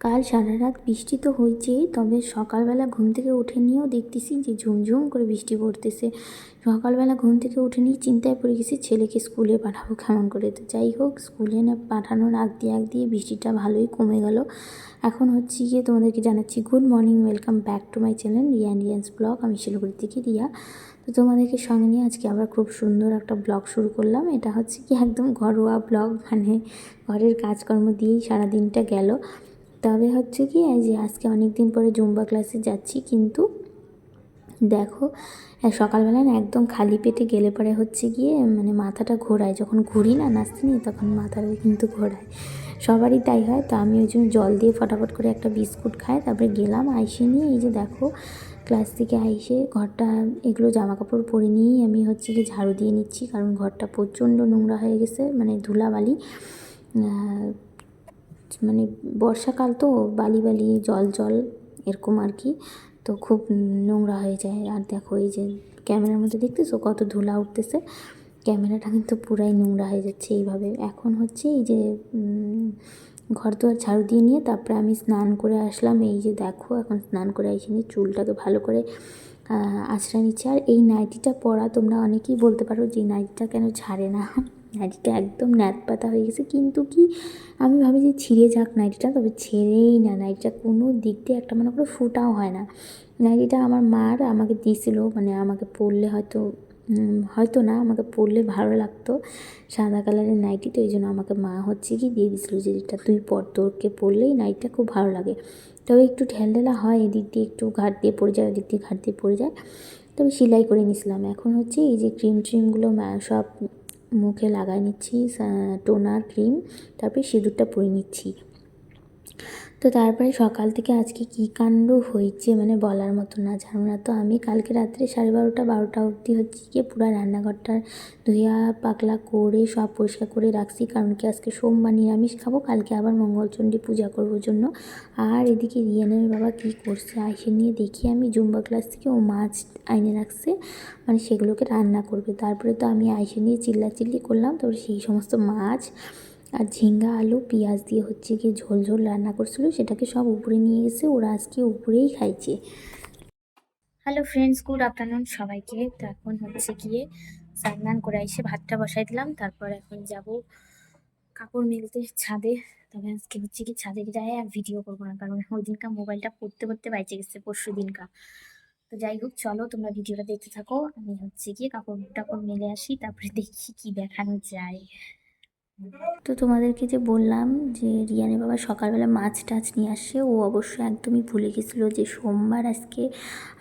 কাল সারা রাত বৃষ্টি তো হয়েছেই, তবে সকালবেলা ঘুম থেকে উঠে নিয়েও দেখতেছি যে ঝুমঝুম করে বৃষ্টি পড়তেছে। সকালবেলা ঘুম থেকে উঠে নিয়ে চিন্তায় পড়ে গেছি ছেলেকে স্কুলে পাঠাবো কেমন করে। তো যাই হোক, স্কুলে না পাঠানোর আগ দিয়ে বৃষ্টিটা ভালোই কমে গেল। এখন হচ্ছে গিয়ে তোমাদেরকে জানাচ্ছি good morning, welcome back to my channel Riya Indians blog. আমি শিলিগুড়ি থেকে রিয়া। তো তোমাদেরকে সঙ্গে নিয়ে আজকে আবার খুব সুন্দর একটা ব্লগ শুরু করলাম। এটা হচ্ছে কি একদম ঘরোয়া ব্লগ, মানে ঘরের কাজকর্ম দিয়েই সারাদিনটা গেল। তবে হচ্ছে কি এই যে আজকে অনেক দিন পরে জুম্বা ক্লাসে যাচ্ছি, কিন্তু দেখো সকালবেলা না একদম খালি পেটে গেলে পরে হচ্ছে গিয়ে মানে মাথাটা ঘোরায়, যখন ঘুরি না নাচতে নিয়ে তখন মাথাটা কিন্তু ঘোরায়, সবারই তাই হয়। তো আমি ওই জন্য জল দিয়ে ফটাফট করে একটা বিস্কুট খাই, তারপরে গেলাম আইসে নিয়ে এই যে দেখো ক্লাস থেকে আইসে ঘরটা এগুলো জামা কাপড় পরে নিয়েই আমি হচ্ছে কি ঝাড়ু দিয়ে নিচ্ছি, কারণ ঘরটা প্রচণ্ড নোংরা হয়ে গেছে, মানে ধুলাবালি, মানে বর্ষাকাল তো বালি বালি জল জল এরকম আর কি, তো খুব নোংরা হয়ে যায়। আর দেখো এই যে ক্যামেরার মধ্যে দেখতেছো কত ধুলা উঠতেছে, ক্যামেরাটা কিন্তু পুরাই নোংরা হয়ে যাচ্ছে এইভাবে। এখন হচ্ছে এই যে ঘর দুয়ার ঝাড়ু দিয়ে নিয়ে তারপরে আমি স্নান করে আসলাম। এই যে দেখো এখন স্নান করে এসে নিয়ে চুলটাকে ভালো করে আঁচড়া নিচ্ছে। আর এই নাইটিটা পরা তোমরা অনেকেই বলতে পারো যে নাইটিটা কেন ছাড়ে না, নাইটিটা একদম ন্যাত পাতা হয়ে গেছে, কিন্তু কি আমি ভাবি যে ছিঁড়ে যাক নাইটিটা, তবে ছেড়েই না, নাইটিটা কোনো দিক দিয়ে একটা মনে করে ফোটাও হয় না। নাইটিটা আমার মার আমাকে দিয়েছিল, মানে আমাকে পরলে হয়তো না আমাকে পরলে ভালো লাগতো, সাদা কালারের নাইটি, তো এই জন্য আমাকে মা হচ্ছে কি দিয়ে দিয়েছিলো যে এটা তুই পর, তোরকে পরলেই নাইটিটা খুব ভালো লাগে। তবে একটু ঢেলঢেলা হয়, এদিক দিয়ে একটু ঘাট দিয়ে পড়ে যায়, ওদিক দিয়ে ঘাট দিয়ে পড়ে যায়, তবে সেলাই করে নিয়েছিলাম। এখন হচ্ছে এই যে ক্রিমগুলো সব মুখে লাগাই নিচ্ছি, টোনার ক্রিম, তারপরে সিঁদুরটা পরে নিচ্ছি। তো তারপরে সকাল থেকে আজকে কী কাণ্ড হয়েছে মানে বলার মতো না, জানো না। তো আমি কালকে রাত্রে 12:30 অবধি হচ্ছে গিয়ে পুরো রান্নাঘরটা ধুয়া পাকলা করে সব পরিষ্কার করে রাখছি, কারণ কি আজকে সোমবার নিরামিষ খাবো, কালকে আবার মঙ্গলচণ্ডী পূজা করবো জন্য। আর এদিকে রিয়ানের বাবা কী করছে আইসে নিয়ে দেখি আমি জুম্বা ক্লাস থেকে ও মাছ আইনে রাখছে, মানে সেগুলোকে রান্না করবে। তারপরে তো আমি আইসে নিয়ে চিল্লাচিল্লি করলাম, তারপরে সেই সমস্ত মাছ আর ঝিঙ্গা আলু পেঁয়াজ দিয়ে হচ্ছে গিয়ে ঝোল ঝোল রান্না করছিল, সেটাকে সব উপরে নিয়ে গেছে, ওরা আজকে উপরেই খাইছে। হ্যালো ফ্রেন্ডস, গুড আফটারনুন সবাইকে। তো এখন হচ্ছে গিয়ে স্নান করে এসে ভাতটা বসাই দিলাম, তারপর এখন যাব কাপড় মেলতে ছাদে। তবে আজকে হচ্ছে কি ছাদে যায় আর ভিডিও করবো না, কারণ ওই দিনকার মোবাইলটা পড়তে পড়তে বাইচে গেছে পরশু দিনকা। তো যাই হোক, চলো তোমরা ভিডিওটা দেখতে থাকো, আমি হচ্ছে গিয়ে কাপড় টাপড় মেলে আসি, তারপরে দেখি কি দেখানো যায়। তো তোমাদেরকে যে বললাম যে রিয়ানের বাবা সকালবেলা মাছ টাছ নিয়ে আসে, ও অবশ্য একদমই ভুলে গেছিলো যে সোমবার আজকে,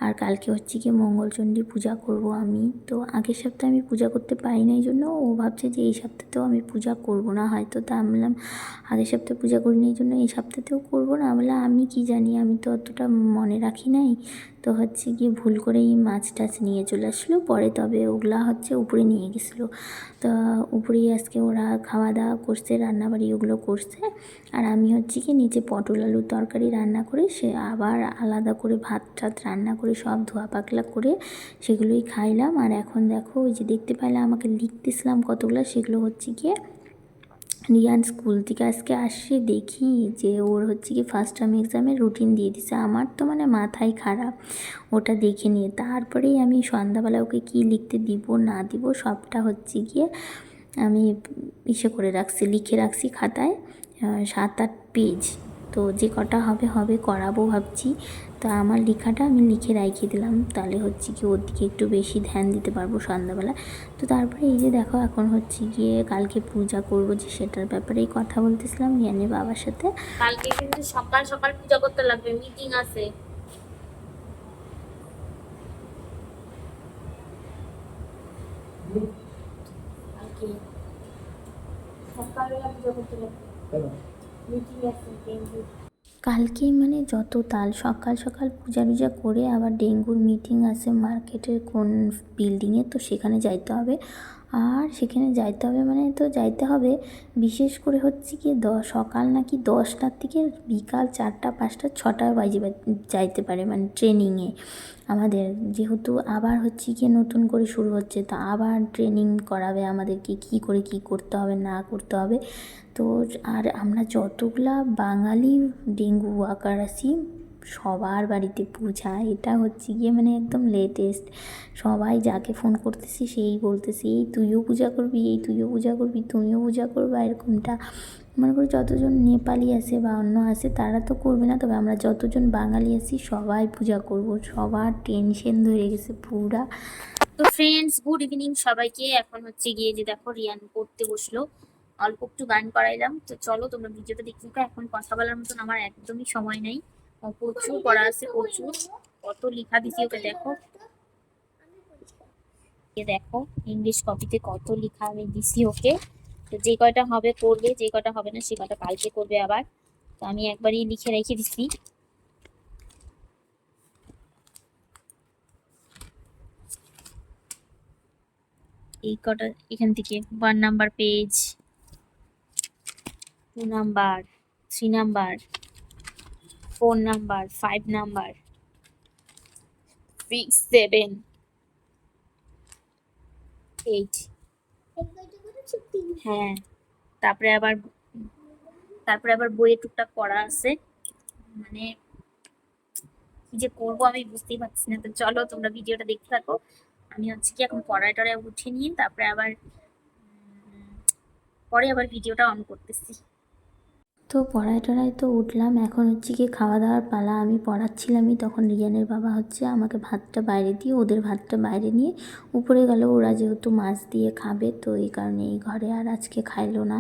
আর কালকে হচ্ছে কি মঙ্গলচণ্ডী পূজা করব আমি। তো আগের সপ্তাহে আমি পূজা করতে পারি না, এই জন্য ও ভাবছে যে এই সপ্তাহতেও আমি পূজা করব না হয়তো। তা আমি বললাম আগের সপ্তাহে পূজা করিনি, এই জন্য এই সপ্তাহতেও করবো না। বলে আমি কি জানি, আমি তো অতটা মনে রাখি নাই। তো হচ্ছে গিয়ে ভুল করেই মাছ টাছ নিয়ে চলে আসলো পরে, তবে ওগুলা হচ্ছে উপরে নিয়ে গেছিলো। তা উপরেই আজকে ওরা খাওয়া দাওয়া করছে, রান্নাবাড়ি ওগুলো করছে, আর আমি হচ্ছে কি নিচে পটল আলুর তরকারি রান্না করে সে আবার আলাদা করে ভাত টাত রান্না করে সব ধোয়া পাকলা করে সেগুলোই খাইলাম। আর এখন দেখো ওই যে দেখতে পাইলে আমাকে লিখতেছিলাম কতগুলো, সেগুলো হচ্ছে গিয়ে রিয়ান স্কুল থেকে আজকে আসে দেখি যে ওর হচ্ছে কি ফার্স্ট টার্ম এক্সামের রুটিন দিয়ে দিছে। আমার তো মানে মাথায় খারাপ ওটা দেখে নিয়ে, তারপরেই আমি সন্ধ্যাবেলা ওকে কী লিখতে দিব না দিব সবটা হচ্ছে গিয়ে আমি করে রাখছি, লিখে রাখছি খাতায় 7-8 পেজ। তো যে কটা হবে হবে করাবো ভাবছি। তো আমার লেখাটা আমি লিখে রাখিয়ে দিলাম, তাহলে হচ্ছে কি ওর দিকে একটু বেশি ধ্যান দিতে পারবো সন্ধ্যাবেলা। তো তারপরে এই যে দেখো এখন হচ্ছে গিয়ে কালকে পূজা করবো, যে সেটার ব্যাপারেই কথা বলতেছিলাম রিয়ানের বাবার সাথে। কালকে কিন্তু সকাল সকাল পূজা করতে লাগবে, মিটিং আছে। কালকে সকালবেলা পূজা করতে লাগবে, মিটিং আছে ডেঙ্গু। কালকেই মানে যত তাল, সকাল সকাল পূজা টুজা করে আবার ডেঙ্গুর মিটিং আছে মার্কেটের কোন বিল্ডিংয়ে, তো সেখানে যাইতে হবে। আর সেখানে যাইতে হবে মানে তো যাইতে হবে, বিশেষ করে হচ্ছে কি সকাল নাকি 10টার থেকে বিকাল 4টা 5টা 6টা বাজে যাইতে পারে মানে ট্রেনিংয়ে আমাদের, যেহেতু আবার হচ্ছে গিয়ে নতুন করে শুরু হচ্ছে, তো আবার ট্রেনিং করাবে আমাদেরকে কী করে কী করতে হবে না করতে হবে। তো আর আমরা যতগুলা বাঙালি ডেঙ্গু ওয়ার্কার আছি সবার বাড়িতে পূজা, এটা হচ্ছে গিয়ে মানে একদম লেটেস্ট। সবাই যাকে ফোন করতেছি সেই বলতেছি এই তুইও পূজা করবি, এই তুইও পূজা করবি, তুমিও পূজা করবা, এরকমটা। মনে করি যতজন নেপালি আছে বা অন্য আছে তারা তো করবে না, তবে আমরা যতজন বাঙালি আছি সবাই পূজা করব। সবার টেনশন ধরে গেছে পুরা। তো ফ্রেন্ডস, গুড ইভিনিং সবাইকে। এখন হচ্ছে গিয়ে যে দেখো রিয়ান পড়তে বসলো, অল্প একটু গান করাইলাম। তো চলো তোমরা ভিডিওটা দেখতে থাকো। এখন কথা বলার মতন আমার একদমই সময় নেই, প্রচুর পড়া আছে, প্রচুর। কত লেখা দিছি ওকে দেখো, দেখো ইংলিশ কপিতে কত লেখা আমি দিছি ওকে। তো যে কয়টা হবে করবে, যে কয়টা হবে না সে কয়টা কালকে করবে আবার। তো আমি একবারই লিখে রেখে দিছি। এই কটা এখান থেকে 1 number page, 2 number, 3 number, 4 number, 5 number, 6, 7, 8। হ্যাঁ, তারপরে আবার বইয়ে টুকটাক পড়া আছে, মানে কি যে করবো আমি বুঝতেই পারছি না। তো চলো তোমরা ভিডিওটা দেখতে থাকো। আমি হচ্ছে কি এখন পড়ায় টড়ায় উঠে নিয়ে তারপরে আবার পরে আবার ভিডিওটা অন করতেছি। তো পড়ায় টড়ায় তো উঠলাম, এখন হচ্ছে কি খাওয়া দাওয়ার পালা। আমি পড়াচ্ছিলামই, তখন রিয়ানের বাবা হচ্ছে আমাকে ভাতটা বাইরে দিয়ে ওদের ভাতটা বাইরে নিয়ে উপরে গেল। ওরা যেহেতু মাছ দিয়ে খাবে তো এই কারণে এই ঘরে আর আজকে খাইলো না,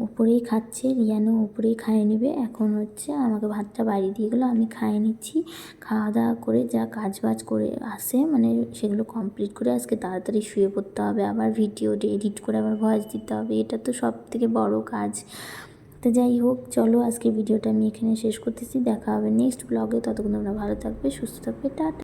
উপরেই খাচ্ছে। রিয়ানও উপরেই খাইয়ে নেবে। এখন হচ্ছে আমাকে ভাতটা বাইরে দিয়ে গেলো, আমি খাইয়ে নিচ্ছি। খাওয়া দাওয়া করে যা কাজ বাজ করে আসে মানে সেগুলো কমপ্লিট করে আজকে তাড়াতাড়ি শুয়ে পড়তে হবে, আবার ভিডিওটা এডিট করে আবার ভয়েস দিতে হবে, এটা তো সব থেকে বড় কাজ। তো যাই হোক, চলো আজকে ভিডিওটা আমি এখানে শেষ করতেছি। দেখা হবে নেক্সট ব্লগে, ততক্ষণ তোমরা ভালো থাকবে, সুস্থ থাকবে, টাটা।